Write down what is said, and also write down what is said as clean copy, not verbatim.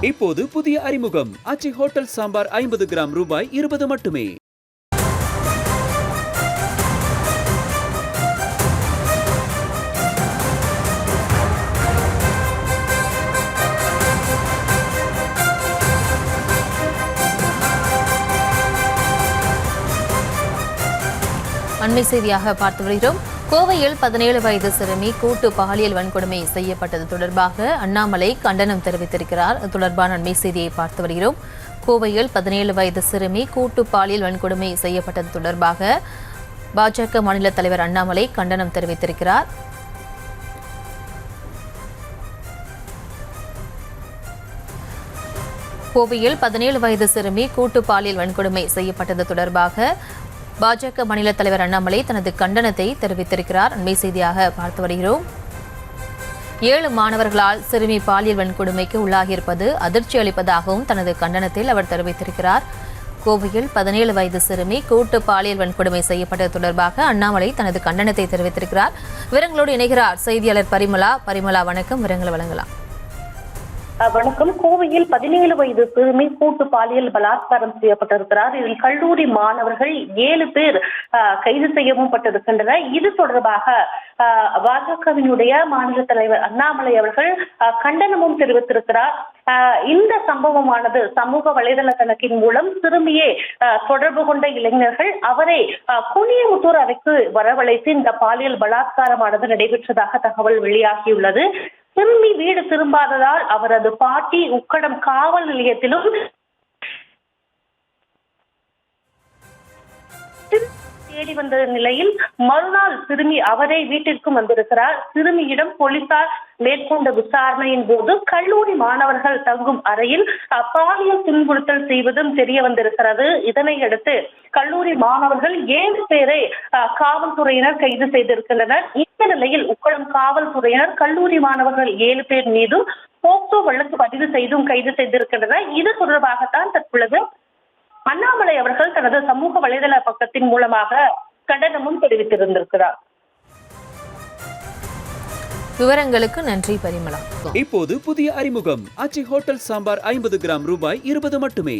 இப்போது புதிய அறிமுகம் ஆச்சி ஹோட்டல் சாம்பார் 50 கிராம் ரூபாய் 20 மட்டுமே. அண்மை செய்தியாக பார்த்து வருகிறோம். கோவையில் 17 வயது சிறுமி கூட்டு பாலியல் வன்கொடுமை செய்யப்பட்டது தொடர்பாக அண்ணாமலை கண்டனம் தெரிவித்திருக்கிறார். தொடர்பான அண்மை செய்தியை பார்த்து வருகிறோம். கோவையில் 17 வயது சிறுமி கூட்டு பாலியல் வன்கொடுமை செய்யப்பட்டது தொடர்பாக பாஜக மாநில தலைவர் அண்ணாமலை கண்டனம் தெரிவித்திருக்கிறார். கோவையில் 17 வயது சிறுமி கூட்டு பாலியல் வன்கொடுமை செய்யப்பட்டது தொடர்பாக பாஜக மாநில தலைவர் அண்ணாமலை தனது கண்டனத்தை தெரிவித்திருக்கிறார். அண்மை செய்தியாக பார்த்து வருகிறோம். 7 மாணவர்களால் சிறுமி பாலியல் வன்கொடுமைக்கு உள்ளாகியிருப்பது அதிர்ச்சி அளிப்பதாகவும் தனது கண்டனத்தில் அவர் தெரிவித்திருக்கிறார். கோவையில் 17 வயது சிறுமி கூட்டு பாலியல் வன்கொடுமை செய்யப்பட்டது தொடர்பாக அண்ணாமலை தனது கண்டனத்தை தெரிவித்திருக்கிறார். விவரங்களோடு இணைகிறார் செய்தியாளர் பரிமளா. வணக்கம், விவரங்களை வழங்கலாம். வணக்கம். கோவையில் 17 வயது சிறுமி கூட்டு பாலியல் பலாத்காரம் செய்யப்பட்டிருக்கிறார். இதில் கல்லூரி மாணவர்கள் 7 பேர் கைது செய்யவும் பட்டிருக்கின்றனர். இது தொடர்பாக பாஜகவினுடைய மாநில தலைவர் அண்ணாமலை அவர்கள் கண்டனமும் தெரிவித்திருக்கிறார். இந்த சம்பவமானது சமூக வலைதள கணக்கின் மூலம் சிறுமியை தொடர்பு கொண்ட இளைஞர்கள் அவரை குனியமுத்தூர் அறைக்கு வரவழைத்து இந்த பாலியல் பலாத்காரமானது நடைபெற்றதாக தகவல் வெளியாகியுள்ளது. சிறுமி வீடு திரும்பாததால் அவரது பாட்டி உக்கடம் காவல் நிலையத்திலும் தேடி வந்த நிலையில் மறுநாள் சிறுமி அவரே வீட்டிற்கும் வந்திருக்கிறார். சிறுமியிடம் போலீசார் மேற்கொண்ட விசாரணையின் போது கல்லூரி மாணவர்கள் தங்கும் அறையில் பாலியல் துன்புறுத்தல் செய்வதும் தெரிய வந்திருக்கிறது. இதனையடுத்து கல்லூரி மாணவர்கள் 7 பேரை காவல்துறையினர் கைது செய்திருக்கின்றனர். இந்த நிலையில் உக்கடம் காவல்துறையினர் கல்லூரி மாணவர்கள் 7 பேர் மீதும் போக்சோ வழக்கு பதிவு செய்தும் கைது செய்திருக்கின்றனர். இது தொடர்பாகத்தான் தற்பொழுது அண்ணாமலை அவர்கள் தனது சமூக வலைதள பக்கத்தின் மூலமாக கண்டனமும் தெரிவித்திருந்திருக்கிறார். விவரங்களுக்கு நன்றி பரிமளா. இப்போது புதிய அறிமுகம் ஆச்சி ஹோட்டல் சாம்பார் 50 கிராம் ரூபாய் 20 மட்டுமே.